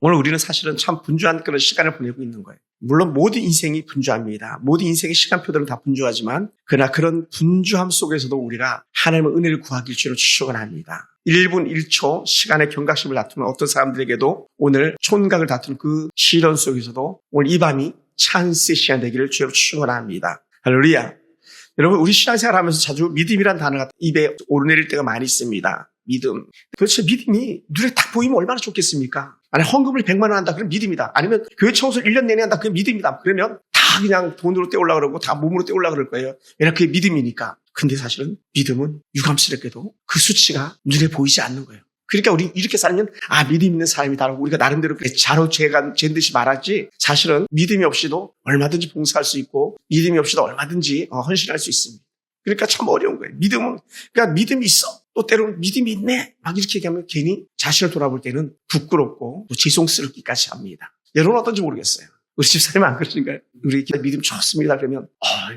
오늘 우리는 사실은 참 분주한 그런 시간을 보내고 있는 거예요. 물론 모든 인생이 분주합니다. 모든 인생의 시간표들은 다 분주하지만 그러나 그런 분주함 속에서도 우리가 하나님의 은혜를 구하길 주로 축원합니다. 1분 1초 시간의 경각심을 다투는 어떤 사람들에게도 오늘 촌각을 다투는 그 시련 속에서도 오늘 이 밤이 찬스의 시간 되기를 주로 축원합니다. 할렐루야. 여러분, 우리 신앙생활 하면서 자주 믿음이란 단어가 입에 오르내릴 때가 많이 있습니다. 믿음. 도대체 믿음이 눈에 딱 보이면 얼마나 좋겠습니까? 아니, 헌금을 100만 원 한다. 그럼 믿음이다. 아니면 교회 청소를 1년 내내 한다. 그게 믿음이다. 그러면 다 그냥 돈으로 때우려고 그러고 다 몸으로 때우려고 그럴 거예요. 왜냐하면 그게 믿음이니까. 근데 사실은 믿음은 유감스럽게도 그 수치가 눈에 보이지 않는 거예요. 그러니까 우리 이렇게 살면 믿음 있는 사람이다라고 우리가 나름대로 자로재간 잰 듯이 말하지, 사실은 믿음이 없이도 얼마든지 봉사할 수 있고 믿음이 없이도 얼마든지 헌신할 수 있습니다. 그러니까 참 어려운 거예요. 믿음은, 그러니까 믿음이 있어. 또 때로는 믿음이 있네. 막 이렇게 얘기하면 괜히 자신을 돌아볼 때는 부끄럽고 또 죄송스럽기까지 합니다. 여러분 어떤지 모르겠어요. 우리 집사님 안 그러신가요? 우리 믿음 좋습니다. 그러면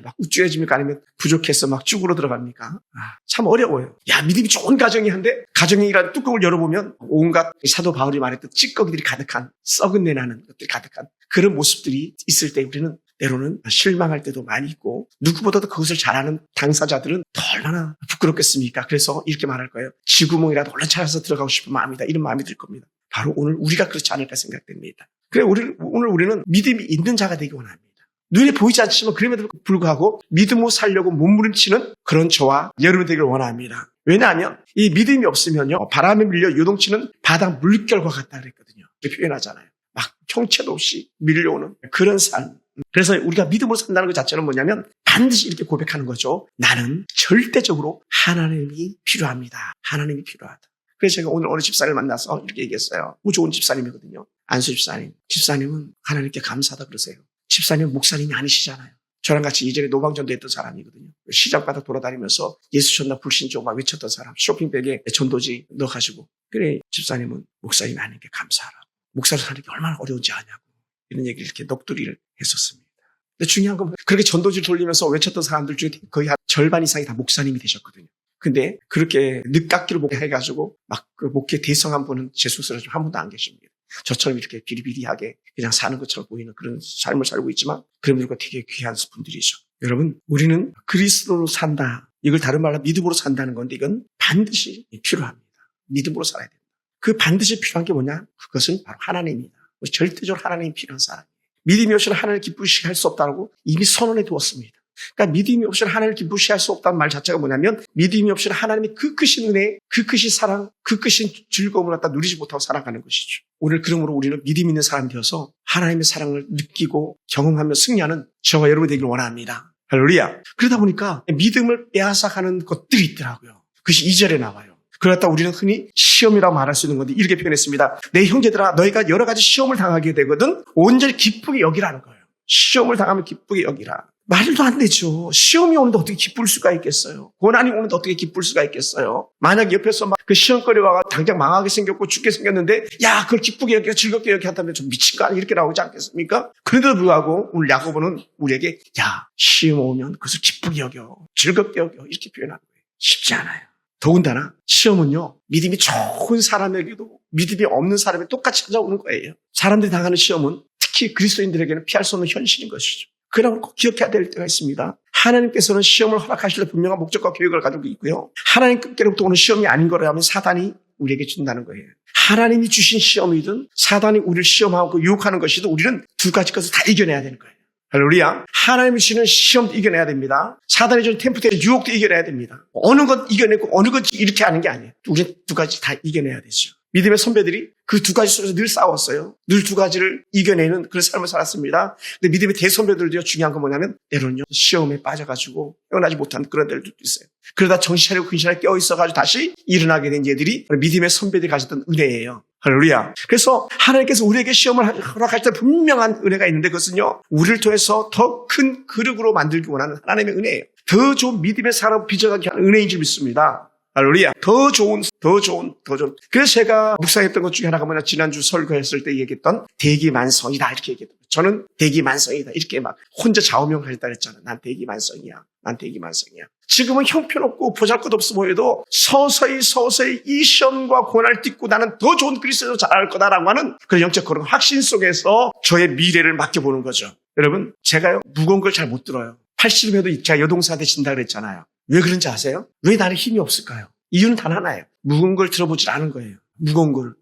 막 우쭐해집니까? 아니면 부족해서 막 쭉으로 들어갑니까? 참 어려워요. 믿음이 좋은 가정이 한데 가정이라는 뚜껑을 열어보면 온갖 사도 바울이 말했던 찌꺼기들이 가득한, 썩은 내 나는 것들이 가득한 그런 모습들이 있을 때 우리는 때로는 실망할 때도 많이 있고, 누구보다도 그것을 잘하는 당사자들은 더 얼마나 부끄럽겠습니까? 그래서 이렇게 말할 거예요. 쥐구멍이라도 얼른 찾아서 들어가고 싶은 마음이다. 이런 마음이 들 겁니다. 바로 오늘 우리가 그렇지 않을까 생각됩니다. 그래, 오늘 우리는 믿음이 있는 자가 되기 원합니다. 눈에 보이지 않지만 그럼에도 불구하고 믿음으로 살려고 몸부림치는 그런 저와 여러분 되기를 원합니다. 왜냐하면 이 믿음이 없으면요, 바람에 밀려 요동치는 바다 물결과 같다 그랬거든요. 이렇게 표현하잖아요. 막 형체도 없이 밀려오는 그런 삶. 그래서 우리가 믿음으로 산다는 것 자체는 뭐냐면 반드시 이렇게 고백하는 거죠. 나는 절대적으로 하나님이 필요합니다. 하나님이 필요하다. 그래서 제가 오늘 어느 집사님을 만나서 이렇게 얘기했어요. 너무 좋은 집사님이거든요. 안수 집사님. 집사님은 하나님께 감사하다 그러세요. 집사님은 목사님이 아니시잖아요. 저랑 같이 이전에 노방전도 했던 사람이거든요. 시장바닥 돌아다니면서 예수 전나 불신조 막 외쳤던 사람. 쇼핑백에 전도지 넣어가지고. 그래, 집사님은 목사님이 하나님께 감사하라. 목사를 사는 게 얼마나 어려운지 아냐고. 이런 얘기를 이렇게 넋두리를 했었습니다. 근데 중요한 건 그렇게 전도지를 돌리면서 외쳤던 사람들 중에 거의 한 절반 이상이 다 목사님이 되셨거든요. 근데 그렇게 늦깎이로 목회해가지고 막 그 목회 대성한 분은 제 숙소에 한 분도 안 계십니다. 저처럼 이렇게 비리비리하게 그냥 사는 것처럼 보이는 그런 삶을 살고 있지만 그분들과 되게 귀한 분들이죠. 여러분, 우리는 그리스도로 산다. 이걸 다른 말로 믿음으로 산다는 건데 이건 반드시 필요합니다. 믿음으로 살아야 됩니다. 그 반드시 필요한 게 뭐냐? 그것은 바로 하나님입니다. 절대적으로 하나님이 필요한 사람이에요. 믿음이 없이는 하나님을 기쁘시게 할 수 없다고 이미 선언해 두었습니다. 그러니까 믿음이 없이는 하나님을 기쁘시게 할 수 없다는 말 자체가 뭐냐면 믿음이 없이는 하나님의 그 크신 은혜, 그 크신 사랑, 그 크신 즐거움을 갖다 누리지 못하고 살아가는 것이죠. 오늘 그러므로 우리는 믿음 있는 사람이 되어서 하나님의 사랑을 느끼고 경험하며 승리하는 저와 여러분이 되기를 원합니다. 할렐루야. 그러다 보니까 믿음을 빼앗아가는 것들이 있더라고요. 그것이 2절에 나와요. 그러다 우리는 흔히 시험이라고 말할 수 있는 건데 이렇게 표현했습니다. 내 형제들아, 너희가 여러 가지 시험을 당하게 되거든 온전히 기쁘게 여기라는 거예요. 시험을 당하면 기쁘게 여기라. 말도 안 되죠. 시험이 오는데 어떻게 기쁠 수가 있겠어요? 고난이 오는데 어떻게 기쁠 수가 있겠어요? 만약 옆에서 막 그 시험거리가 당장 망하게 생겼고 죽게 생겼는데 야, 그걸 기쁘게 여기고 즐겁게 여기 한다면 좀 미친 거 아니야? 이렇게 나오지 않겠습니까? 그런데도 불구하고 오늘 야고보는 우리에게 야, 시험 오면 그것을 기쁘게 여겨, 즐겁게 여겨 이렇게 표현하는 거예요. 쉽지 않아요. 더군다나 시험은요, 믿음이 좋은 사람에게도 믿음이 없는 사람에게 똑같이 찾아오는 거예요. 사람들이 당하는 시험은 특히 그리스도인들에게는 피할 수 없는 현실인 것이죠. 그러나 꼭 기억해야 될 때가 있습니다. 하나님께서는 시험을 허락하실 분명한 목적과 계획을 가지고 있고요. 하나님께로부터 오는 시험이 아닌 거라면 사단이 우리에게 준다는 거예요. 하나님이 주신 시험이든 사단이 우리를 시험하고 유혹하는 것이든 우리는 두 가지 것을 다 이겨내야 되는 거예요. 할렐루야. 하나님이 주시는 시험도 이겨내야 됩니다. 사단이 주는 템프테이션 유혹도 이겨내야 됩니다. 어느 것 이겨내고 어느 것 이렇게 하는 게 아니에요. 우리는 두 가지 다 이겨내야 되죠. 믿음의 선배들이 그 두 가지 속에서 늘 싸웠어요. 늘 두 가지를 이겨내는 그런 삶을 살았습니다. 근데 믿음의 대선배들도요, 중요한 건 뭐냐면 때로는요, 시험에 빠져가지고 깨어나지 못한 그런 데들도 있어요. 그러다 정신 차리고 근신하게 깨어있어가지고 다시 일어나게 된 얘들이 믿음의 선배들이 가졌던 은혜예요. 할렐루야. 그래서 하나님께서 우리에게 시험을 허락하실 때 분명한 은혜가 있는데 그것은요, 우리를 통해서 더 큰 그릇으로 만들기 원하는 하나님의 은혜예요. 더 좋은 믿음의 사람을 빚어가게 하는 은혜인 줄 믿습니다. 할렐루야. 더 좋은. 그래서 제가 묵상했던 것 중에 하나가 뭐냐, 지난주 설교했을 때 얘기했던 대기만성이다 이렇게 얘기했던 거예요. 저는 대기만성이다 이렇게 막 혼자 좌우명하겠다 그랬잖아요. 난 대기만성이야. 지금은 형편없고 보잘것없어 보여도 서서히 이 시험과 고난을 딛고 나는 더 좋은 그리스도로 자랄 거다라고 하는 그런 영적 그런 확신 속에서 저의 미래를 맡겨보는 거죠. 여러분, 제가요 무거운 걸 잘 못 들어요. 80에도 제가 여동생 되신다 그랬잖아요. 왜 그런지 아세요? 왜 나는 힘이 없을까요? 이유는 단 하나예요. 무거운 걸 들어보질 않은 거예요. 무거운 걸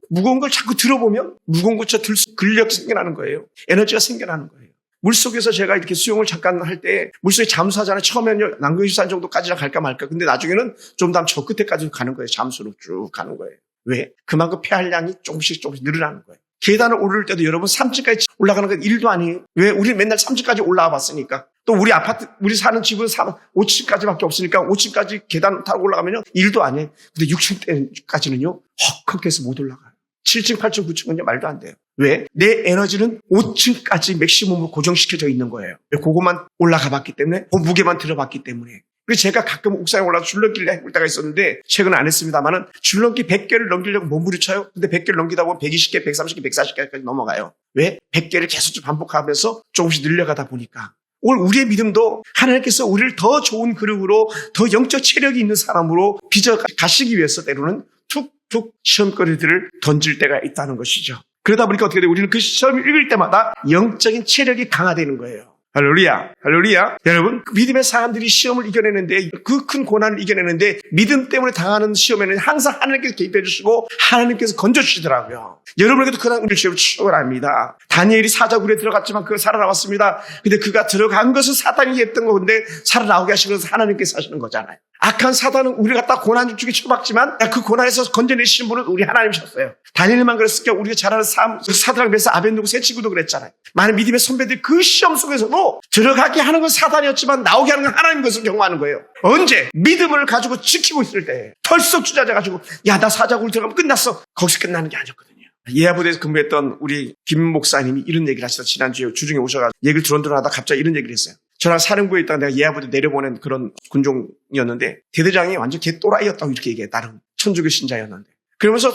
자꾸 들어보면 무거운 것처럼 근력이 생겨나는 거예요. 에너지가 생겨나는 거예요. 물속에서 제가 이렇게 수영을 잠깐 할 때 물속에 잠수하잖아요. 처음에는 남경유산 정도까지나 갈까 말까. 근데 나중에는 좀 더 저 끝에까지 가는 거예요. 잠수로 쭉 가는 거예요. 왜? 그만큼 폐활량이 조금씩 늘어나는 거예요. 계단을 오를 때도 여러분 3층까지 올라가는 건 일도 아니에요. 왜? 우리 맨날 3층까지 올라와 봤으니까. 또 우리 사는 집은 5층까지밖에 없으니까 5층까지 계단 타고 올라가면요. 일도 아니에요. 근데 6층까지는요. 헉헉해서 못 올라가요. 7층, 8층, 9층은요. 말도 안 돼요. 왜? 내 에너지는 5층까지 맥시멈으로 고정시켜져 있는 거예요. 그것만 올라가 봤기 때문에, 그 무게만 들어봤기 때문에. 그래서 제가 가끔 옥상에 올라가서 줄넘기를 해볼 때가 있었는데, 최근은 안 했습니다만은, 줄넘기 100개를 넘기려고 몸부림쳐요. 근데 100개를 넘기다 보면 120개, 130개, 140개까지 넘어가요. 왜? 100개를 계속 반복하면서 조금씩 늘려가다 보니까. 오늘 우리의 믿음도 하나님께서 우리를 더 좋은 그룹으로, 더 영적 체력이 있는 사람으로 빚어 가시기 위해서 때로는 툭툭 시험거리들을 던질 때가 있다는 것이죠. 그러다 보니까 어떻게 돼요? 우리는 그 시험을 읽을 때마다 영적인 체력이 강화되는 거예요. 할렐루야. 여러분, 믿음의 사람들이 시험을 이겨내는데, 그 큰 고난을 이겨내는데, 믿음 때문에 당하는 시험에는 항상 하나님께서 개입해 주시고, 하나님께서 건져주시더라고요. 여러분에게도 그런 은혜를 주시기 합니다. 다니엘이 사자굴에 들어갔지만 그가 살아남았습니다. 근데 그가 들어간 것은 사탄이 했던 건데, 살아나오게 하신 것은 하나님께서 하시는 거잖아요. 악한 사단은 우리가 딱 고난 중에 처박지만 그 고난에서 건져내시는 분은 우리 하나님이셨어요. 다니엘만 그랬을까? 우리가 잘 아는 사드락, 메삭, 아벤누고 세 친구도 그랬잖아요. 많은 믿음의 선배들이 그 시험 속에서도 들어가게 하는 건 사단이었지만 나오게 하는 건 하나님 것을 경험하는 거예요. 언제? 믿음을 가지고 지키고 있을 때 털썩 주저앉아가지고 야, 나 사자굴 들어가면 끝났어. 거기서 끝나는 게 아니었거든요. 예하부대에서 근무했던 우리 김 목사님이 이런 얘기를 하시다. 지난주에 주중에 오셔가지고 얘기를 드론드론 하다 갑자기 이런 얘기를 했어요. 저랑 사령부에 있다가 내가 예하부대 내려보낸 그런 군종이었는데 대대장이 완전 개또라이였다고 이렇게 얘기해. 나름 천주교 신자였는데. 그러면서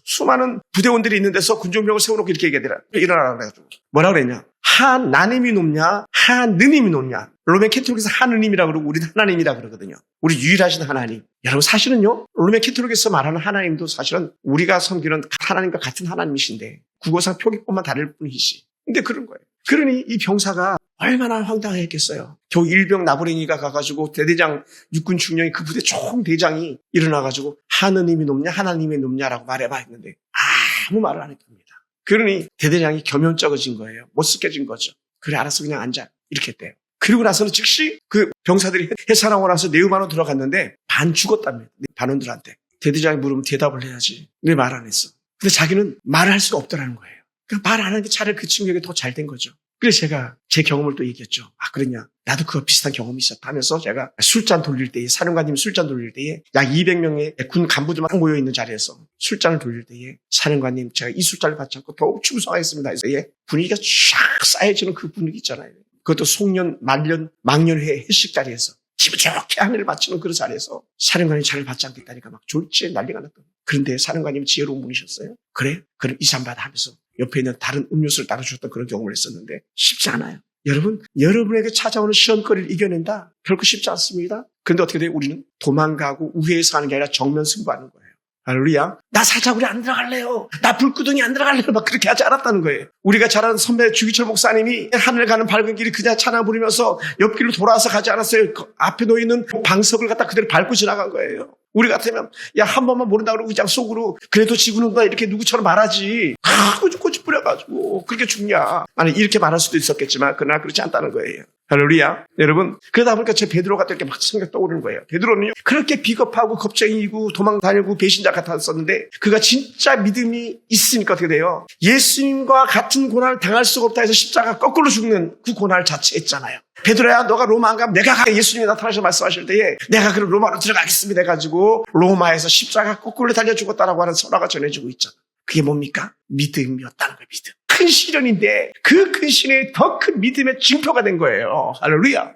수많은 부대원들이 있는 데서 군종병을 세워놓고 이렇게 얘기하더라. 일어나라 그래가지고. 뭐라 그랬냐? 하나님이 높냐? 하느님이 높냐? 로맨 캐톨릭에서 하느님이라 그러고 우리는 하나님이라 그러거든요. 우리 유일하신 하나님. 여러분 사실은요. 로맨 캐톨릭에서 말하는 하나님도 사실은 우리가 섬기는 하나님과 같은 하나님이신데 국어상 표기법만 다를 뿐이지. 근데 그런 거예요. 그러니 이 병사가 얼마나 황당했겠어요. 겨우 일병 나부랭이가 가가지고 대대장 육군 중령이 그 부대 총대장이 일어나가지고 하느님이 높냐 하나님이 높냐라고 말해봐 했는데 아무 말을 안 했답니다. 그러니 대대장이 겸연쩍어진 거예요. 못 쓰게진 거죠. 그래 알았어 그냥 앉아 이렇게 했대요. 그리고 나서는 즉시 그 병사들이 해산하고 나서 네우만으로 들어갔는데 반 죽었답니다. 반원들한테. 대대장이 물으면 대답을 해야지. 왜 말 안 했어? 근데 자기는 말을 할 수가 없더라는 거예요. 그러니까 말 안 하는 게 차라리 그 친구에게 더 잘 된 거죠. 그래서 제가 제 경험을 또 얘기했죠. 아, 그랬냐? 나도 그거 비슷한 경험이 있었다 하면서 제가 술잔 돌릴 때에, 사령관님 술잔 돌릴 때에 약 200명의 군 간부들만 모여있는 자리에서 술잔을 돌릴 때에 사령관님 제가 이 술잔을 받지 않고 더욱 충성하겠습니다. 해서 분위기가 쫙 쌓여지는 그 분위기 있잖아요. 그것도 송년, 말년, 망년회 회식 자리에서 기쁘게 하늘을 바치는 그런 자리에서 사령관이 차를 받지 않겠다니까 막 졸지에 난리가 났거든요. 그런데 사령관님이 지혜로운 분이셨어요. 그래? 그럼 이 잔 받아 하면서 옆에 있는 다른 음료수를 따라주셨던 그런 경험을 했었는데 쉽지 않아요. 여러분, 여러분에게 찾아오는 시험거리를 이겨낸다? 결코 쉽지 않습니다. 그런데 어떻게 돼요? 우리는 도망가고 우회해서 하는 게 아니라 정면 승부하는 거예요. 할렐루야. 나 사자굴에 안 들어갈래요. 나 불구덩이 안 들어갈래요. 막 그렇게 하지 않았다는 거예요. 우리가 잘 아는 선배 주기철 목사님이 하늘 가는 밝은 길이 그냥 찬양 부르면서 옆길로 돌아와서 가지 않았어요. 그 앞에 놓이는 방석을 갖다 그대로 밟고 지나간 거예요. 우리 같으면 야 한 번만 모른다 그러고 그냥 속으로 그래도 지구는구나 이렇게 누구처럼 말하지. 꼬집꼬집 뿌려가지고 그렇게 죽냐. 아니 이렇게 말할 수도 있었겠지만 그러나 그렇지 않다는 거예요. 할렐루야. 여러분 그러다 보니까 제 베드로가 이렇게 막 생각 떠오르는 거예요. 베드로는요 그렇게 비겁하고 겁쟁이고 도망다니고 배신자 같았었는데 그가 진짜 믿음이 있으니까 어떻게 돼요? 예수님과 같은 고난을 당할 수가 없다 해서 십자가 거꾸로 죽는 그 고난을 자체했잖아요. 베드로야 너가 로마 안 가면 내가 가. 예수님이 나타나셔서 말씀하실 때에 내가 그럼 로마로 들어가겠습니다 해가지고 로마에서 십자가 거꾸로 달려 죽었다라고 하는 설화가 전해지고 있잖아. 그게 뭡니까? 믿음이었다는 거예요. 믿음. 큰 시련인데 그 큰 시련이 더 큰 믿음의 징표가 된 거예요. 할렐루야.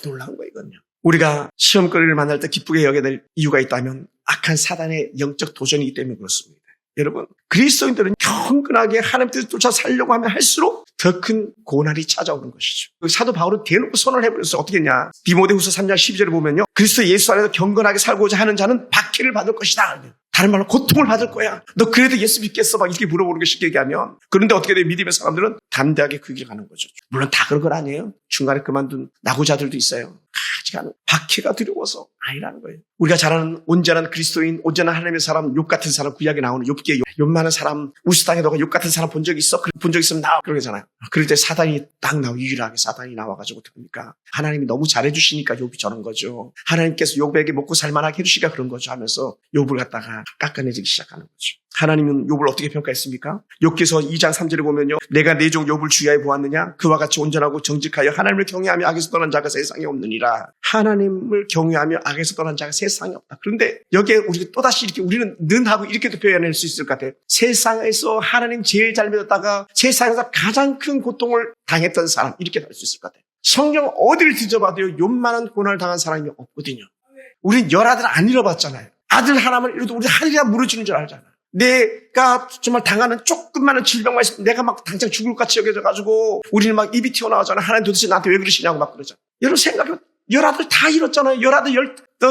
놀라운 거예요 이건요. 우리가 시험거리를 만날 때 기쁘게 여겨야 될 이유가 있다면 악한 사단의 영적 도전이기 때문에 그렇습니다. 여러분, 그리스도인들은 경건하게 하나님 뜻을 쫓아 살려고 하면 할수록 더 큰 고난이 찾아오는 것이죠. 사도 바울은 대놓고 선언을 해버렸어요. 어떻게 했냐? 디모데후서 3장 12절에 보면요, 그리스도 예수 안에서 경건하게 살고자 하는 자는 박해를 받을 것이다. 다른 말로 고통을 받을 거야. 너 그래도 예수 믿겠어? 막 이렇게 물어보는 게 쉽게 얘기하면. 그런데 어떻게 돼? 믿음의 사람들은 담대하게 그 길을 가는 거죠. 물론 다 그런 건 아니에요. 중간에 그만둔 나고자들도 있어요. 아직 안 박해가 두려워서 아니라는 거예요. 우리가 잘 아는 온전한 그리스도인, 온전한 하나님의 사람, 욥 같은 사람, 구약에 나오는 욥기에 욥 많은 사람, 우스당에 너가 욥 같은 사람 본 적 있어? 본 적 있으면 나와. 그러잖아요. 그럴 때 사단이 딱 유일하게 사단이 나와가지고 어떻게 합니까? 하나님이 너무 잘해주시니까 욥이 저런 거죠. 하나님께서 욥에게 먹고 살만하게 해주시니까 그런 거죠 하면서 욥을 갖다가 깎아내리기 시작하는 거죠. 하나님은 욥을 어떻게 평가했습니까? 욥기서 2장 3절에 보면요, 내가 내 종 욥을 주야에 보았느냐? 그와 같이 온전하고 정직하여 하나님을 경외하며 악에서 떠난 자가 세상에 없느니라. 하나님을 경외하며 악에서 떠난 자가 세상에 없다. 그런데 여기에 우리가 또다시 이렇게 우리는 는하고 이렇게도 표현할 수 있을 것 같아요. 세상에서 하나님 제일 잘 믿었다가 세상에서 가장 큰 고통을 당했던 사람, 이렇게 할 수 있을 것 같아요. 성경 어디를 뒤져봐도요, 욥만한 고난을 당한 사람이 없거든요. 우린 열아들 안 잃어봤잖아요. 아들 하나만 잃어도 우리 하늘이라 무너지는 줄 알잖아요. 내가 정말 당하는 조금만한 질병만 있으면 내가 막 당장 죽을 것 같이 여겨져가지고 우리는 막 입이 튀어나오잖아요. 하나님 도대체 나한테 왜 그러시냐고 막 그러잖아요. 여러분 생각해보면 열아들 다 잃었잖아요. 열아들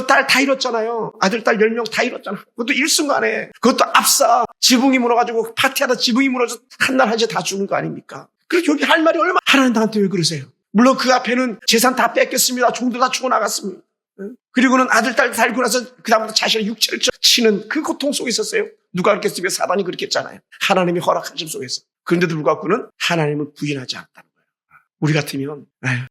딸 다 잃었잖아요. 아들, 딸 10명 다 잃었잖아. 그것도 일순간에. 그것도 압사. 지붕이 무너가지고 파티하다 지붕이 무너져 한 날 한시에 다 죽은 거 아닙니까? 그래서 여기 할 말이 얼마나 하나님 나한테 왜 그러세요? 물론 그 앞에는 재산 다 뺏겼습니다. 종들 다 죽어나갔습니다. 그리고는 아들, 딸 살고 나서 그다음부터 자신의 육체를 치는 그 고통 속에 있었어요. 누가 그랬겠습니까? 사단이 그렇게 했잖아요. 하나님이 허락하심 속에서. 그런데도 불구하고 그는 하나님을 부인하지 않았다는 거예요. 우리 같으면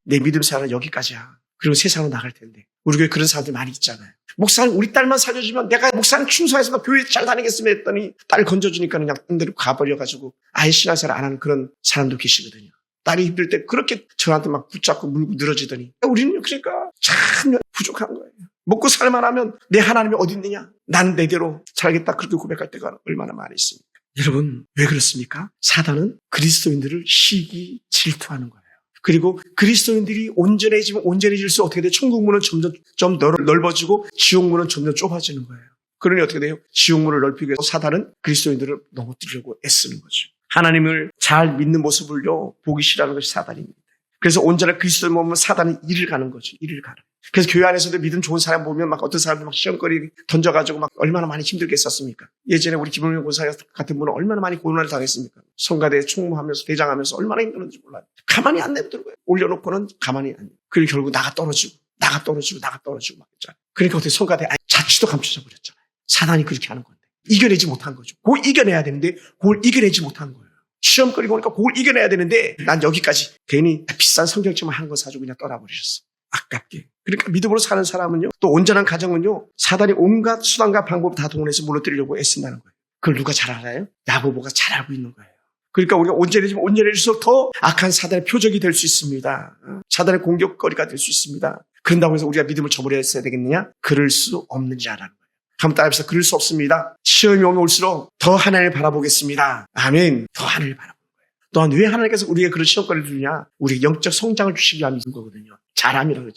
내 믿음 생활은 여기까지야. 그리고 세상으로 나갈 텐데. 우리 교회 그런 사람들 많이 있잖아요. 목사님 우리 딸만 살려주면 내가 목사님 충성해서 교회 잘 다니겠으면 했더니 딸 건져주니까 그냥 딴 데로 가버려가지고 아예 신앙생활 안 하는 그런 사람도 계시거든요. 딸이 힘들 때 그렇게 저한테 막 붙잡고 물고 늘어지더니 우리는 그러니까 참 부족한 거예요. 먹고 살만하면 내 하나님이 어디 있느냐? 나는 내대로 살겠다. 그렇게 고백할 때가 얼마나 많이 있습니까? 여러분 왜 그렇습니까? 사단은 그리스도인들을 시기 질투하는 거예요. 그리고 그리스도인들이 온전해지면 온전해질수록 어떻게 돼요? 천국문은 점점 좀 넓어지고 지옥문은 점점 좁아지는 거예요. 그러니 어떻게 돼요? 지옥문을 넓히기 위해서 사단은 그리스도인들을 넘어뜨리려고 애쓰는 거죠. 하나님을 잘 믿는 모습을요 보기 싫어하는 것이 사단입니다. 그래서 온전한 그리스도를 보면 사단은 일을 가는 거죠. 일을 가는. 그래서 교회 안에서도 믿음 좋은 사람 보면 막 어떤 사람들 막 시험거리 던져가지고 막 얼마나 많이 힘들게 했었습니까? 예전에 우리 김용현 권사 같은 분은 얼마나 많이 고난을 당했습니까? 성가대에 총무하면서 대장하면서 얼마나 힘들었는지 몰라요. 가만히 안 내버려요. 올려놓고는 가만히 안. 그리고 결국 나가 떨어지고 막 했잖아요. 그러니까 어떻게 성가대 자취도 감춰져 버렸잖아요. 사단이 그렇게 하는 건데 이겨내지 못한 거죠. 그걸 이겨내야 되는데 그걸 이겨내지 못한 거예요. 시험거리가 오니까 그걸 이겨내야 되는데 난 여기까지 괜히 비싼 성경책만 한 거 사주고 그냥 떠나버리셨어. 아깝게. 그러니까 믿음으로 사는 사람은요, 또 온전한 가정은요, 사단이 온갖 수단과 방법 다 동원해서 무너뜨리려고 애쓴다는 거예요. 그걸 누가 잘 알아요? 야고보가 잘 알고 있는 거예요. 그러니까 우리가 온전해지면 온전해질수록 더 악한 사단의 표적이 될 수 있습니다. 사단의 공격거리가 될 수 있습니다. 그런다고 해서 우리가 믿음을 저버렸어야 되겠느냐? 그럴 수 없는 자라는 거예요. 한번 따라해서 그럴 수 없습니다. 시험이 오면 올수록 더 하나님을 바라보겠습니다. 아멘. 더 하나님을 바라보는 거예요. 또한 왜 하나님께서 우리에게 그런 시험거리를 주냐? 우리에게 영적 성장을 주시기 위함이 있는 거거든요. 자람이라고 해서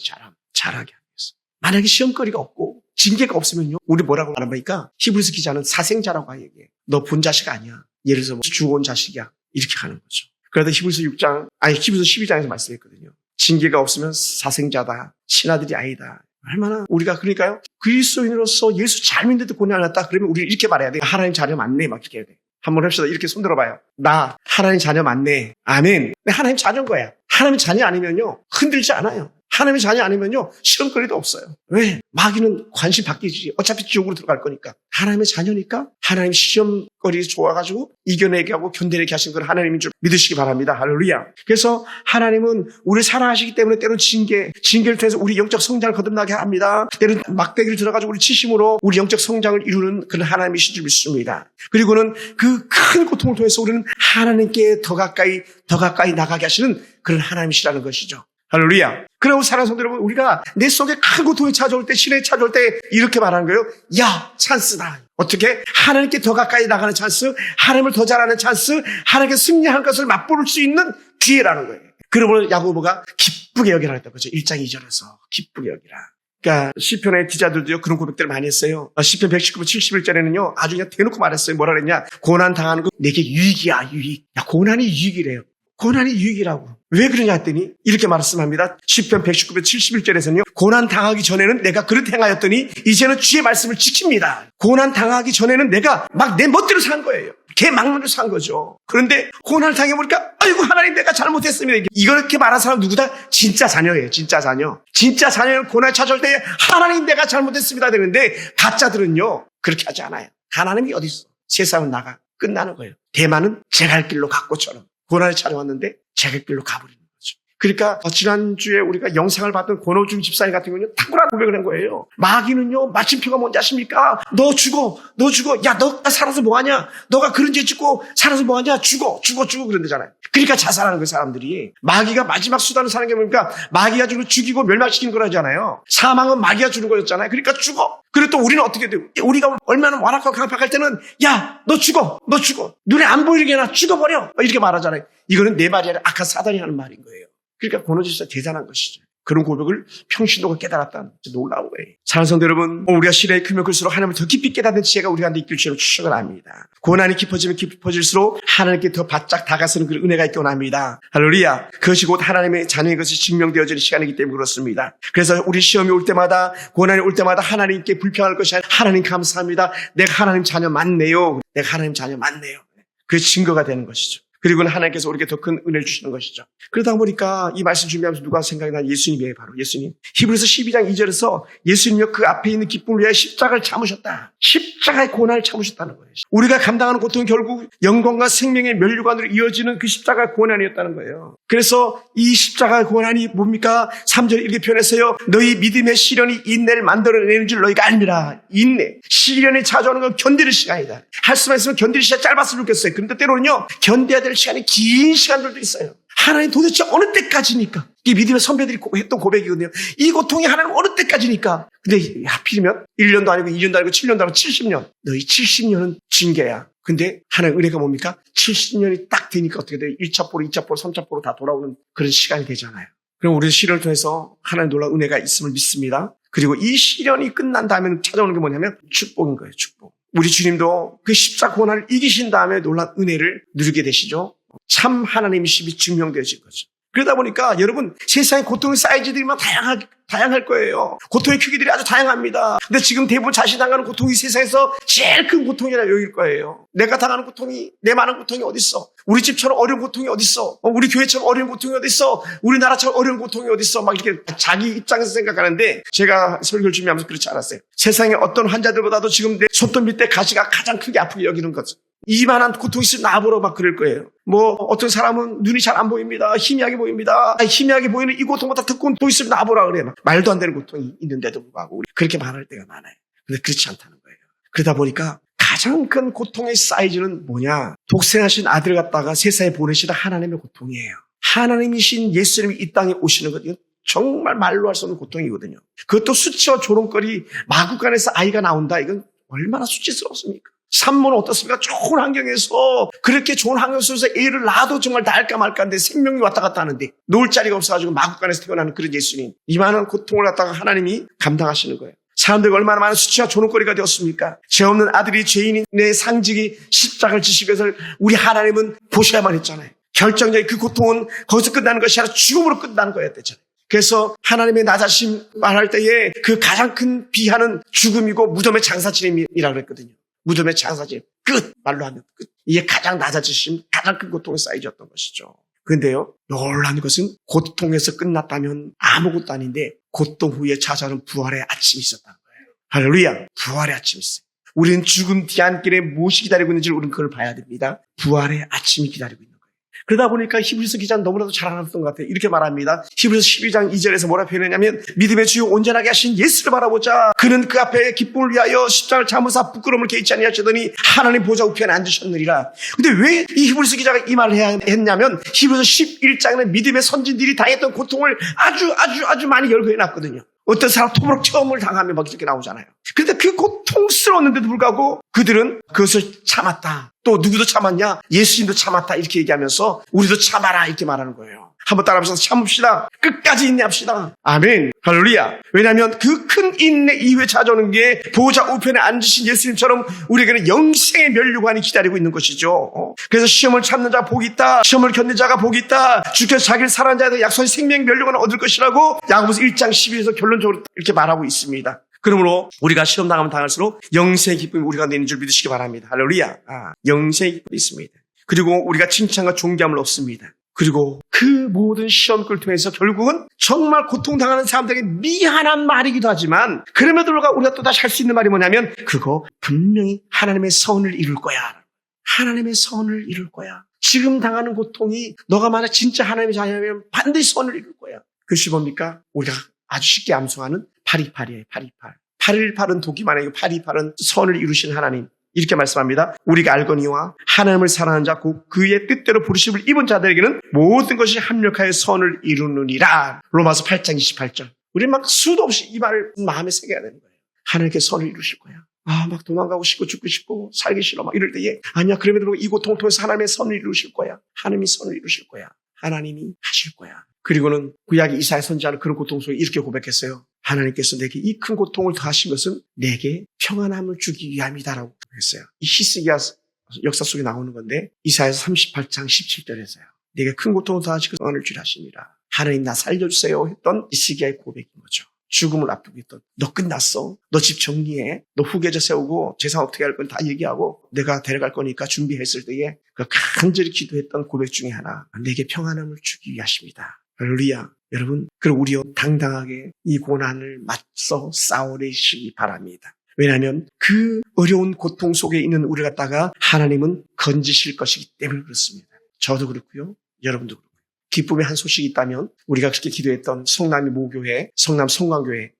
잘하게 하기 위해서. 만약에 시험거리가 없고 징계가 없으면요. 우리 뭐라고 말합니까? 히브리서 기자는 사생자라고 얘기해. 너 본 자식 아니야. 예를 들어서 죽어온 자식이야. 이렇게 하는 거죠. 그래서 히브리서 12장에서 말씀했거든요. 징계가 없으면 사생자다. 친아들이 아니다. 얼마나 우리가 그러니까요. 그리스도인으로서 예수 잘 믿는데도 고난을 났다. 그러면 우리는 이렇게 말해야 돼. 하나님 자녀 맞네. 막 이렇게 해야 돼. 한번 합시다. 이렇게 손 들어봐요. 나 하나님 자녀 맞네. 아멘. 하나님 자녀인 거야. 하나님 자녀 아니면요. 흔들지 않아요. 하나님의 자녀 아니면요. 시험거리도 없어요. 왜? 마귀는 관심 바뀌지. 어차피 지옥으로 들어갈 거니까. 하나님의 자녀니까 하나님 시험거리 좋아가지고 이겨내게 하고 견뎌내게 하신 건 하나님인 줄 믿으시기 바랍니다. 할렐루야. 그래서 하나님은 우리를 사랑하시기 때문에 때로는 징계를 통해서 우리 영적 성장을 거듭나게 합니다. 때로는 막대기를 들어가지고 우리 치심으로 우리 영적 성장을 이루는 그런 하나님이신 줄 믿습니다. 그리고는 그 큰 고통을 통해서 우리는 하나님께 더 가까이 나가게 하시는 그런 하나님이시라는 것이죠. 할렐루야. 그러고 사랑하는 성도 여러분, 우리가 내 속에 큰 고통이 찾아올 때, 시련이 찾아올 때 이렇게 말하는 거예요. 야, 찬스다. 어떻게? 하나님께 더 가까이 나가는 찬스, 하나님을 더 잘하는 찬스, 하나님께 승리한 것을 맛볼 수 있는 기회라는 거예요. 그러므로 야고보가 기쁘게 여기라 했던 거죠. 1장 2절에서 기쁘게 여기라. 그러니까 시편의 기자들도요 그런 고백들을 많이 했어요. 시편 119편 71절에는요 아주 그냥 대놓고 말했어요. 뭐라 그랬냐? 고난 당하는 거 내게 유익이야, 유익. 야, 고난이 유익이래요. 고난이 유익이라고. 왜 그러냐 했더니 이렇게 말씀합니다. 시편 119편 71절에서는요. 고난 당하기 전에는 내가 그릇 행하였더니 이제는 주의 말씀을 지킵니다. 고난 당하기 전에는 내가 막 내 멋대로 산 거예요. 개 막론을 산 거죠. 그런데 고난을 당해보니까 아이고 하나님 내가 잘못했습니다. 이렇게 말한 사람 누구다? 진짜 자녀예요. 진짜 자녀. 진짜 자녀는 고난이 찾아올 때 하나님 내가 잘못했습니다 되는데 가짜들은요 그렇게 하지 않아요. 하나님이 어디 있어? 세상은 나가 끝나는 거예요. 대만은 제 갈 길로 갔고처럼 고난이 찾아왔는데 제 갈 길로 가버리는 거죠. 그러니까 지난주에 우리가 영상을 봤던 권호중 집사님 같은 경우는 탁월한 고백을 한 거예요. 마귀는요 마침표가 뭔지 아십니까? 너 죽어. 야 너가 살아서 뭐하냐? 너가 그런 죄 짓고 살아서 뭐하냐? 죽어 그런다잖아요. 그러니까 자살하는 그 사람들이. 마귀가 마지막 수단을 사는 게 뭡니까? 마귀가 죽이고 멸망시키는 거라잖아요. 사망은 마귀가 주는 거였잖아요. 그러니까 죽어. 그리고 또 우리는 어떻게 돼요? 우리가 얼마나 완악하고 강팍할 때는 야 너 죽어. 눈에 안 보이게 해놔. 죽어버려. 이렇게 말하잖아요. 이거는 내 말이 아니라 악한 사단이 하는 말인 거예요. 그러니까 권호 집사 대단한 것이죠. 그런 고백을 평신도가 깨달았다는 놀라운 거예요. 사랑하는 성도 여러분, 우리가 시련이 크면 클수록 하나님을 더 깊이 깨닫는 지혜가 우리한테 있길 주로 추천을 합니다. 고난이 깊어지면 깊어질수록 하나님께 더 바짝 다가서는 그런 은혜가 있기 원합니다. 할렐루야. 그것이 곧 하나님의 자녀인 것이 증명되어지는 시간이기 때문에 그렇습니다. 그래서 우리 시험이 올 때마다, 고난이 올 때마다 하나님께 불평할 것이 아니라 하나님 감사합니다. 내가 하나님 자녀 맞네요. 그게 증거가 되는 것이죠. 그리고는 하나님께서 우리에게 더 큰 은혜를 주시는 것이죠. 그러다 보니까 이 말씀 준비하면서 누가 생각이 나? 예수님이에요. 바로 예수님. 히브리서 12장 2절에서 예수님이 그 앞에 있는 기쁨을 위하여 십자가를 참으셨다. 십자가의 고난을 참으셨다는 거예요. 우리가 감당하는 고통은 결국 영광과 생명의 면류관으로 이어지는 그 십자가의 고난이었다는 거예요. 그래서 이 십자가의 고난이 뭡니까? 3절 이렇게 표현했어요. 너희 믿음의 시련이 인내를 만들어내는 줄 너희가 알미라. 인내. 시련이 찾아오는 건 견디는 시간이다. 할 수만 있으면 견디는 시간 짧았으면 좋겠어요. 그런데 때로는요. 견뎌야 될 시간이 긴 시간들도 있어요. 하나님 도대체 어느 때까지니까? 이 믿음의 선배들이 했던 고백이거든요. 이 고통이 하나님 어느 때까지니까? 근데 하필이면 1년도 아니고 2년도 아니고 7년도 아니고 70년. 너희 70년은 징계야. 근데 하나님 은혜가 뭡니까? 70년이 딱 되니까 어떻게 돼요? 1차 포로, 2차 포로, 3차 포로 다 돌아오는 그런 시간이 되잖아요. 그럼 우리 시련을 통해서 하나님 놀라운 은혜가 있음을 믿습니다. 그리고 이 시련이 끝난 다음에 찾아오는 게 뭐냐면 축복인 거예요. 축복. 우리 주님도 그 십자가 고난을 이기신 다음에 놀라운 은혜를 누리게 되시죠. 참 하나님이심이 증명되어진 거죠. 그러다 보니까 여러분 세상의 고통의 사이즈들이만 다양할 거예요. 고통의 크기들이 아주 다양합니다. 근데 지금 대부분 자신이 당하는 고통이 세상에서 제일 큰 고통이라 여길 거예요. 내가 당하는 고통이, 내 많은 고통이 어딨어? 우리 집처럼 어려운 고통이 어딨어? 우리 교회처럼 어려운 고통이 어딨어? 우리나라처럼 어려운 고통이 어딨어? 막 이렇게 자기 입장에서 생각하는데 제가 설교를 준비하면서 그렇지 않았어요. 세상의 어떤 환자들보다도 지금 내 손톱 밑에 가시가 가장 크게 아프게 여기는 거죠. 이만한 고통이 있으면 나보러 막 그럴 거예요. 어떤 사람은 눈이 잘 안 보입니다. 희미하게 보입니다. 희미하게 보이는 이 고통보다 더 큰 고통이 있으면 나보라 그래. 말도 안 되는 고통이 있는데도 불구하고 우리 그렇게 말할 때가 많아요. 근데 그렇지 않다는 거예요. 그러다 보니까 가장 큰 고통의 사이즈는 뭐냐? 독생하신 아들 갖다가 세상에 보내시다 하나님의 고통이에요. 하나님이신 예수님이 이 땅에 오시는 것, 이건 정말 말로 할 수 없는 고통이거든요. 그것도 수치와 조롱거리, 마구간에서 아이가 나온다. 이건 얼마나 수치스럽습니까? 산모는 어떻습니까? 좋은 환경에서 그렇게 좋은 환경 속에서 애를 낳아도 정말 나을까 말까인데 생명이 왔다 갔다 하는데 놓을 자리가 없어가지고 마구간에서 태어나는 그런 예수님, 이만한 고통을 갖다가 하나님이 감당하시는 거예요. 사람들이 얼마나 많은 수치와 조롱거리가 되었습니까? 죄 없는 아들이 죄인의 상징이 십자가를 지시기 위해서 우리 하나님은 보셔야만 했잖아요. 결정적인 그 고통은 거기서 끝나는 것이 아니라 죽음으로 끝나는 거였대잖아요. 그래서 하나님의 낮아심 말할 때에 그 가장 큰 비하는 죽음이고 무덤의 장사짐이라고 그랬거든요. 무덤의 장사짐 끝, 말로 하면 끝. 이게 가장 낮아지심, 가장 큰 고통의 사이즈였던 것이죠. 그런데요, 놀라운 것은 고통에서 끝났다면 아무것도 아닌데 고통 후에 찾아오는 부활의 아침이 있었다는 거예요. 할렐루야. 부활의 아침이 있어요. 우리는 죽음 뒤안길에 무엇이 기다리고 있는지를 우리는 그걸 봐야 됩니다. 부활의 아침이 기다리고 있는 거예요. 그러다 보니까 히브리서 기자는 너무나도 잘 알았던 것 같아요. 이렇게 말합니다. 히브리서 12장 2절에서 뭐라 표현했냐면 믿음의 주요 온전하게 하신 예수를 바라보자. 그는 그 앞에 기쁨을 위하여 십자가를 참으사 부끄러움을 개의치 아니하시더니 하나님 보좌 우편에 앉으셨느니라. 근데 왜 이 히브리서 기자가 이 말을 해야 했냐면 히브리서 11장에는 믿음의 선진들이 당했던 고통을 아주 많이 열거해놨거든요. 어떤 사람 토막 체험을 당하면 막 이렇게 나오잖아요. 그런데 그 고통스러웠는데도 불구하고 그들은 그것을 참았다. 또 누구도 참았냐? 예수님도 참았다. 이렇게 얘기하면서 우리도 참아라 이렇게 말하는 거예요. 한번 따라하면서 참읍시다. 끝까지 인내합시다. 아멘. 할렐루야. 왜냐하면 그 큰 인내 이후에 찾아오는 게 보좌 우편에 앉으신 예수님처럼 우리에게는 영생의 면류관이 기다리고 있는 것이죠. 그래서 시험을 참는 자 복이 있다. 시험을 견딘 자가 복이 있다. 주께서 자기를 사랑하는 자에게 약속한 생명 면류관을 얻을 것이라고 야고보서 1장 12절에서 결론적으로 이렇게 말하고 있습니다. 그러므로 우리가 시험 당하면 당할수록 영생의 기쁨이 우리 가운데 있는 줄 믿으시기 바랍니다. 할렐루야. 영생의 기쁨이 있습니다. 그리고 우리가 칭찬과 존귀함을 얻습니다. 그리고 그 모든 시험을 통해서 결국은 정말 고통당하는 사람들에게 미안한 말이기도 하지만 그럼에도 불구하고 우리가 또다시 할 수 있는 말이 뭐냐면 그거 분명히 하나님의 선을 이룰 거야. 하나님의 선을 이룰 거야. 지금 당하는 고통이 너가 만약 진짜 하나님의 자녀면 반드시 선을 이룰 거야. 그것이 뭡니까? 우리가 아주 쉽게 암송하는 파리파리예요. 파리팔. 8.18은 독이 아니고 8.28은 선을 이루신 하나님. 이렇게 말씀합니다. 우리가 알거니와 하나님을 사랑하는 자 곧 그의 뜻대로 부르심을 입은 자들에게는 모든 것이 합력하여 선을 이루느니라. 로마서 8장 28절. 우리 막 수도 없이 이 말을 마음에 새겨야 되는 거예요. 하나님께 선을 이루실 거야. 막 도망가고 싶고 죽고 싶고 살기 싫어 막 이럴 때에 아니야 그럼에도 불구하고 이 고통을 통해서 하나님의 선을 이루실 거야. 하나님이 선을 이루실 거야. 하나님이 하실 거야. 그리고는 구약의 이사야 선지자는 그런 고통 속에 이렇게 고백했어요. 하나님께서 내게 이 큰 고통을 더하신 것은 내게 평안함을 주기 위함이다라고 했어요. 이 히스기야 역사 속에 나오는 건데 이사야서 38장 17절에서요. 내게 큰 고통을 더하신 것은 평안을 주라 하시니라. 하나님 나 살려주세요 했던 히스기야의 고백인 거죠. 죽음을 앞두고 있던 너 끝났어. 너 집 정리해. 너 후계자 세우고 재산 어떻게 할 건 다 얘기하고 내가 데려갈 거니까 준비했을 때에 그 간절히 기도했던 고백 중에 하나. 내게 평안함을 주기 위하십니다. 할렐루야. 여러분, 그럼 우리요 당당하게 이 고난을 맞서 싸우시기 바랍니다. 왜냐하면 그 어려운 고통 속에 있는 우리 갖다가 하나님은 건지실 것이기 때문에 그렇습니다. 저도 그렇고요. 여러분도 그렇고요. 기쁨의 한 소식이 있다면 우리가 그렇게 기도했던 성남의 모교회, 성남 성광교회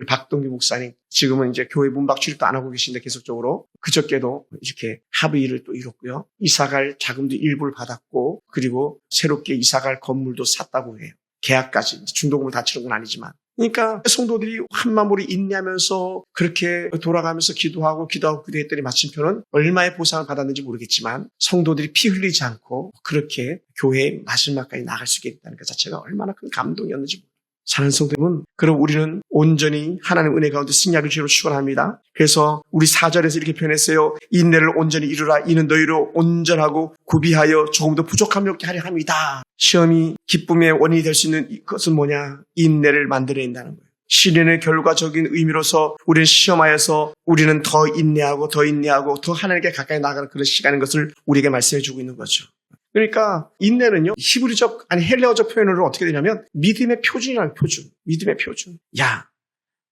박동규 목사님 지금은 이제 교회 문밖 출입도 안 하고 계신데 계속적으로 그저께도 이렇게 합의를 또 이뤘고요. 이사갈 자금도 일부를 받았고 그리고 새롭게 이사갈 건물도 샀다고 해요. 계약까지 중도금을 다 치는 건 아니지만 그러니까 성도들이 한마무리 인내하면서 그렇게 돌아가면서 기도하고 기도했더니 마침표는 얼마의 보상을 받았는지 모르겠지만 성도들이 피 흘리지 않고 그렇게 교회의 마지막까지 나갈 수 있게 됐다는 것 자체가 얼마나 큰 감동이었는지 모르겠어요. 사는 성도님은 그럼 우리는 온전히 하나님의 은혜 가운데 승리하길 주로 축원합니다. 그래서 우리 4절에서 이렇게 표현했어요. 인내를 온전히 이루라. 이는 너희로 온전하고 구비하여 조금도 부족함이 없게 하려 함이다. 시험이 기쁨의 원인이 될 수 있는 것은 뭐냐? 인내를 만들어낸다는 거예요. 시련의 결과적인 의미로서 우리는 시험하여서 우리는 더 인내하고 더 하나님께 가까이 나가는 그런 시간인 것을 우리에게 말씀해 주고 있는 거죠. 그러니까 인내는요. 히브리적 아니 헬레어적 표현으로 어떻게 되냐면 믿음의 표준이라는 표준. 믿음의 표준. 야,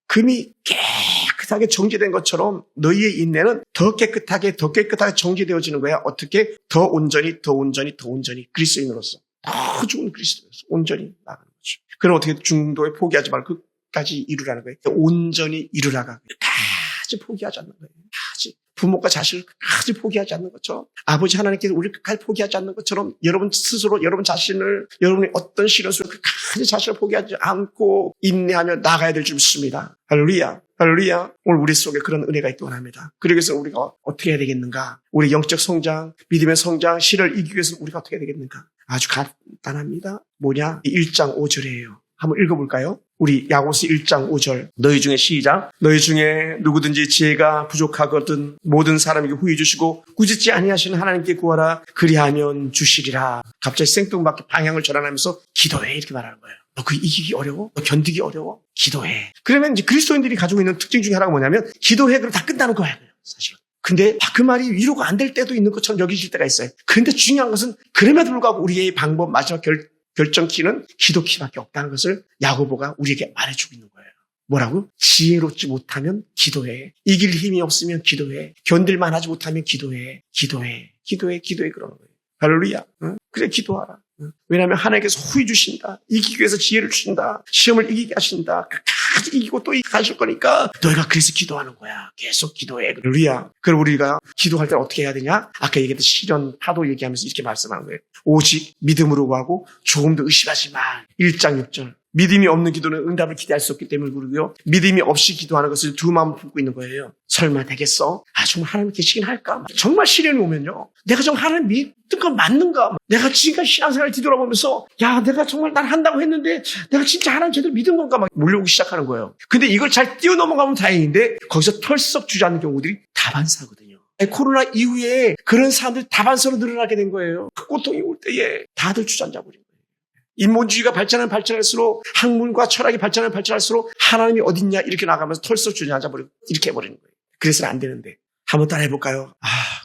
금이 깨끗하게 정제된 것처럼 너희의 인내는 더 깨끗하게 정제되어지는 거야. 어떻게? 더 온전히 그리스도인으로서 더 좋은 그리스도인으로서 온전히 나가는 거죠. 그럼 어떻게 중도에 포기하지 말고 끝까지 이루라는 거예요. 온전히 이루라가 끝까지 포기하지 않는 거예요. 끝까지. 부모가 자식을 끝까지 포기하지 않는 것처럼 아버지 하나님께서 우리를 끝까지 포기하지 않는 것처럼 여러분 스스로 여러분 자신을 여러분의 어떤 시련 속에 끝까지 자신을 포기하지 않고 인내하며 나가야 될 줄 믿습니다. 할렐루야. 할렐루야. 오늘 우리 속에 그런 은혜가 있기를 합니다. 그래서 우리가 어떻게 해야 되겠는가? 우리 영적 성장, 믿음의 성장, 시련을 이기기 위해서는 우리가 어떻게 해야 되겠는가? 아주 간단합니다. 뭐냐? 1장 5절이에요. 한번 읽어볼까요? 우리 야고보서 1장 5절 너희 중에 시작 너희 중에 누구든지 지혜가 부족하거든 모든 사람에게 후히 주시고 꾸짖지 아니하시는 하나님께 구하라 그리하면 주시리라. 갑자기 생뚱맞게 방향을 전환하면서 기도해 이렇게 말하는 거예요. 너 그 이기기 어려워? 너 견디기 어려워? 기도해. 그러면 이제 그리스도인들이 가지고 있는 특징 중에 하나가 뭐냐면 기도해 그럼 다 끝나는 거야 사실은. 근데 그 말이 위로가 안 될 때도 있는 것처럼 여기실 때가 있어요. 그런데 중요한 것은 그럼에도 불구하고 우리의 방법 마지막 결정키는 기도키밖에 없다는 것을 야고보가 우리에게 말해주고 있는 거예요. 뭐라고? 지혜롭지 못하면 기도해. 이길 힘이 없으면 기도해. 견딜만 하지 못하면 기도해. 기도해 그러는 거예요. 할렐루야. 그래 기도하라. 왜냐하면 하나님께서 후히 주신다. 이기기 위해서 지혜를 주신다. 시험을 이기게 하신다. 끝까지 이기고 또 이기게 하실 거니까 너희가 그래서 기도하는 거야. 계속 기도해. 할렐루야. 그럼 우리가 기도할 때 어떻게 해야 되냐? 아까 얘기했던 시련 파도 얘기하면서 이렇게 말씀하는 거예요. 오직 믿음으로 구하고 조금도 의심하지 마. 1장 6절. 믿음이 없는 기도는 응답을 기대할 수 없기 때문에 그러고요. 믿음이 없이 기도하는 것을 두 마음을 품고 있는 거예요. 설마 되겠어? 정말 하나님 계시긴 할까? 정말 시련이 오면요. 내가 정말 하나님 믿는 건 맞는가? 내가 지금까지 신앙생활을 뒤돌아보면서 내가 정말 난 한다고 했는데 내가 진짜 하나님 제대로 믿은 건가? 막 몰려오기 시작하는 거예요. 근데 이걸 잘 뛰어넘어가면 다행인데 거기서 털썩 주저앉는 경우들이 다반사거든요. 코로나 이후에 그런 사람들이 다반사로 늘어나게 된 거예요. 그 고통이 올 때에 다들 주저앉아 버린 거예요. 인본주의가 발전할수록 학문과 철학이 발전할수록 하나님이 어딨냐 이렇게 나가면서 털썩 주저앉아버리고 이렇게 해버리는 거예요. 그래서는 안 되는데 한번 따라 해볼까요?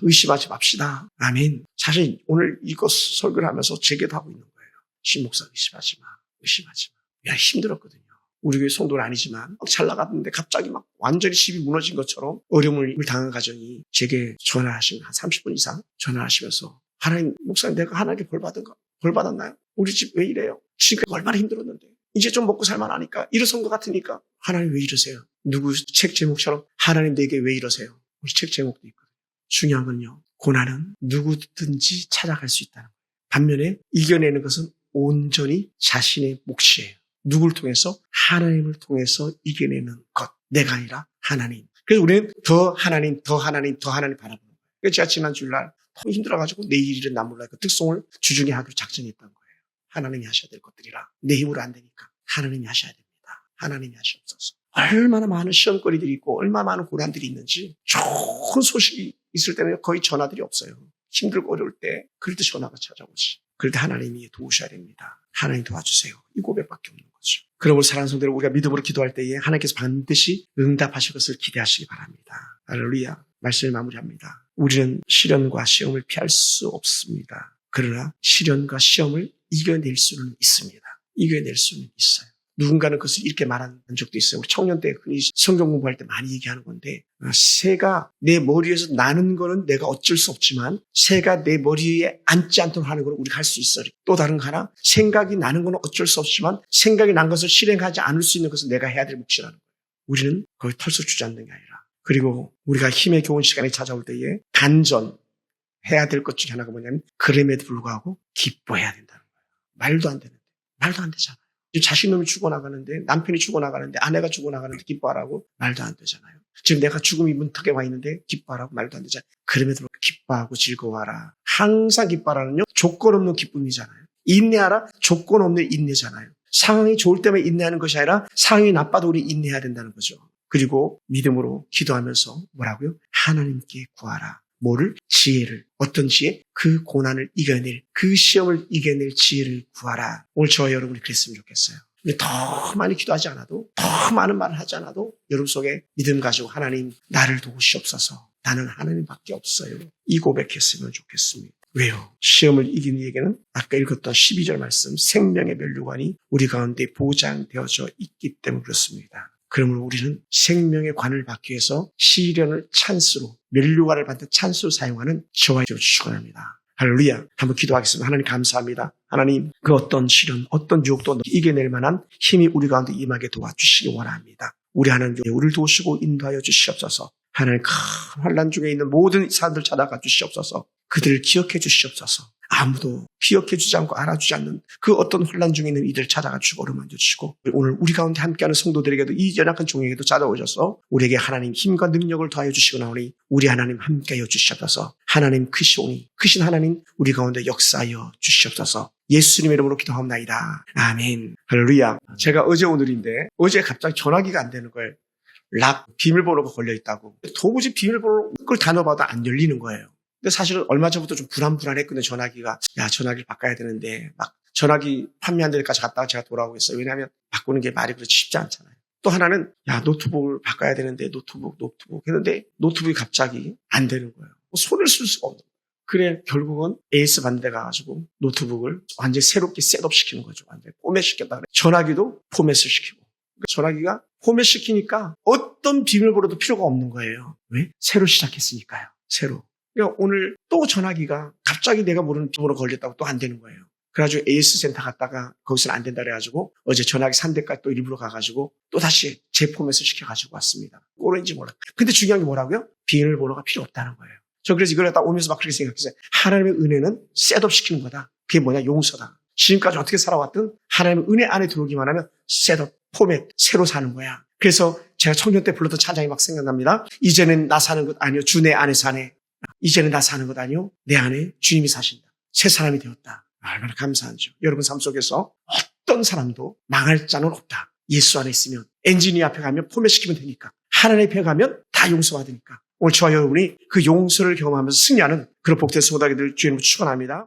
의심하지 맙시다. 아멘. 사실 오늘 이것 설교를 하면서 제게도 하고 있는 거예요. 신목사 의심하지 마. 힘들었거든요. 우리 교회 성도는 아니지만 잘 나갔는데 갑자기 막 완전히 집이 무너진 것처럼 어려움을 당한 가정이 제게 전화하시면 한 30분 이상 전화하시면서 하나님 목사님 내가 하나님께 벌 받았나요? 우리 집 왜 이래요? 지금까지 얼마나 힘들었는데 이제 좀 먹고 살만하니까 일어선 것 같으니까 하나님 왜 이러세요? 누구 책 제목처럼 하나님 내게 왜 이러세요? 우리 책 제목도 있거든요. 중요한 건요. 고난은 누구든지 찾아갈 수 있다는 거예요. 반면에 이겨내는 것은 온전히 자신의 몫이에요. 누굴 통해서? 하나님을 통해서 이겨내는 것. 내가 아니라 하나님. 그래서 우리는 더 하나님 바라보는 거예요. 그래서 제가 지난 주일날 너무 힘들어가지고 내일 일은 난 몰라요. 그 특송을 주중에 하기로 작정했던 거예요. 하나님이 하셔야 될 것들이라. 내 힘으로 안 되니까 하나님이 하셔야 됩니다. 하나님이 하시옵소서. 얼마나 많은 시험거리들이 있고 얼마나 많은 고난들이 있는지 좋은 소식이 있을 때는 거의 전화들이 없어요. 힘들고 어려울 때 그럴 때 전화가 찾아오지. 그럴 때 하나님이 도우셔야 됩니다. 하나님 도와주세요. 이 고백밖에 없는 거죠. 그러므로 사랑하는 성도들 우리가 믿음으로 기도할 때에 하나님께서 반드시 응답하실 것을 기대하시기 바랍니다. 할렐루야. 말씀을 마무리합니다. 우리는 시련과 시험을 피할 수 없습니다. 그러나 시련과 시험을 이겨낼 수는 있습니다. 이겨낼 수는 있어요. 누군가는 그것을 이렇게 말한 적도 있어요. 우리 청년 때 흔히 성경 공부할 때 많이 얘기하는 건데 새가 내 머리에서 나는 거는 내가 어쩔 수 없지만 새가 내 머리에 앉지 않도록 하는 걸 우리가 할 수 있어요. 또 다른 거 하나 생각이 나는 건 어쩔 수 없지만 생각이 난 것을 실행하지 않을 수 있는 것은 내가 해야 될 몫이라는 거예요. 우리는 거기 털썩 주저앉는 게 아니라 그리고 우리가 힘의 겨운 시간이 찾아올 때에 단전 해야 될 것 중에 하나가 뭐냐면 그럼에도 불구하고 기뻐해야 된다는 거예요. 말도 안 되는데 말도 안 되잖아요. 자식놈이 죽어나가는데 남편이 죽어나가는데 아내가 죽어나가는데 기뻐하라고 말도 안 되잖아요. 지금 내가 죽음이 문턱에 와 있는데 기뻐하라고 말도 안 되잖아요. 그럼에도 기뻐하고 즐거워하라. 항상 기뻐하라는요. 조건 없는 기쁨이잖아요. 인내하라. 조건 없는 인내잖아요. 상황이 좋을 때만 인내하는 것이 아니라 상황이 나빠도 우리 인내해야 된다는 거죠. 그리고 믿음으로 기도하면서 뭐라고요? 하나님께 구하라. 뭐를? 지혜를. 어떤 지혜? 그 고난을 이겨낼, 그 시험을 이겨낼 지혜를 구하라. 오늘 저와 여러분이 그랬으면 좋겠어요. 더 많이 기도하지 않아도, 더 많은 말을 하지 않아도 여러분 속에 믿음 가지고 하나님 나를 도우시옵소서. 나는 하나님밖에 없어요. 이 고백했으면 좋겠습니다. 왜요? 시험을 이기는 이에게는 아까 읽었던 12절 말씀 생명의 면류관이 우리 가운데 보장되어져 있기 때문에 그렇습니다. 그러므로 우리는 생명의 관을 받기 위해서 시련을 찬스로 면류관을 받는 찬스로 사용하는 저와 여러분 축원합니다. 할렐루야. 한번 기도하겠습니다. 하나님 감사합니다. 하나님 그 어떤 시련 어떤 유혹도 이겨낼 만한 힘이 우리 가운데 임하게 도와주시기 원합니다. 우리 하나님 우리를 도우시고 인도하여 주시옵소서. 하나님 큰 환난 중에 있는 모든 사람들 찾아가 주시옵소서. 그들을 기억해 주시옵소서. 아무도 기억해 주지 않고 알아주지 않는 그 어떤 혼란 중에 있는 이들을 찾아가 주시고 어루만져 주시고 오늘 우리 가운데 함께하는 성도들에게도 이 연약한 종에게도 찾아오셔서 우리에게 하나님 힘과 능력을 더하여 주시고 나오니 우리 하나님 함께하여 주시옵소서. 하나님 크신 하나님 우리 가운데 역사하여 주시옵소서. 예수님의 이름으로 기도합나이다. 아멘. 할렐루야. 제가 어제 오늘인데 어제 갑자기 전화기가 안 되는 거예요. 비밀번호가 걸려있다고. 도무지 비밀번호 그걸 다 넣어봐도 안 열리는 거예요. 근데 사실은 얼마 전부터 좀 불안했거든요. 전화기가. 전화기를 바꿔야 되는데 막 전화기 판매하는 데까지 갔다가 제가 돌아오고 있어요. 왜냐하면 바꾸는 게 말이 그렇지 쉽지 않잖아요. 또 하나는 노트북을 바꿔야 되는데 노트북 했는데 노트북이 갑자기 안 되는 거예요. 손을 쓸 수가 없는 거예요. 그래 결국은 AS 받는 데 가가지고 노트북을 완전히 새롭게 셋업시키는 거죠. 완전히 포맷시켰다 그래. 전화기도 포맷을 시키고. 그러니까 전화기가 포맷시키니까 어떤 비밀번호도 필요가 없는 거예요. 왜? 새로 시작했으니까요. 새로. 그러니까 오늘 또 전화기가 갑자기 내가 모르는 비밀번호 걸렸다고 또 안 되는 거예요. 그래가지고 AS 센터 갔다가 거기서는 안 된다 그래가지고 어제 전화기 3대까지 또 일부러 가가지고 또 다시 재포맷을 시켜가지고 왔습니다. 꼴인지 몰라. 근데 중요한 게 뭐라고요? 비밀번호가 필요 없다는 거예요. 저 그래서 이걸 딱 오면서 막 그렇게 생각했어요. 하나님의 은혜는 셋업 시키는 거다. 그게 뭐냐? 용서다. 지금까지 어떻게 살아왔든 하나님의 은혜 안에 들어오기만 하면 셋업, 포맷, 새로 사는 거야. 그래서 제가 청년 때 불렀던 찬양이 막 생각납니다. 이제는 나 사는 것 아니요 주 내 안에 사네. 이제는 나 사는 것 아니요 내 안에 주님이 사신다. 새 사람이 되었다. 얼마나 감사하죠. 여러분 삶 속에서 어떤 사람도 망할 자는 없다. 예수 안에 있으면 엔지니어 앞에 가면 포맷시키면 되니까. 하나님 앞에 가면 다 용서받으니까. 오늘 저와 여러분이 그 용서를 경험하면서 승리하는 그런 복된 성도가 되길 주님으로 축원합니다.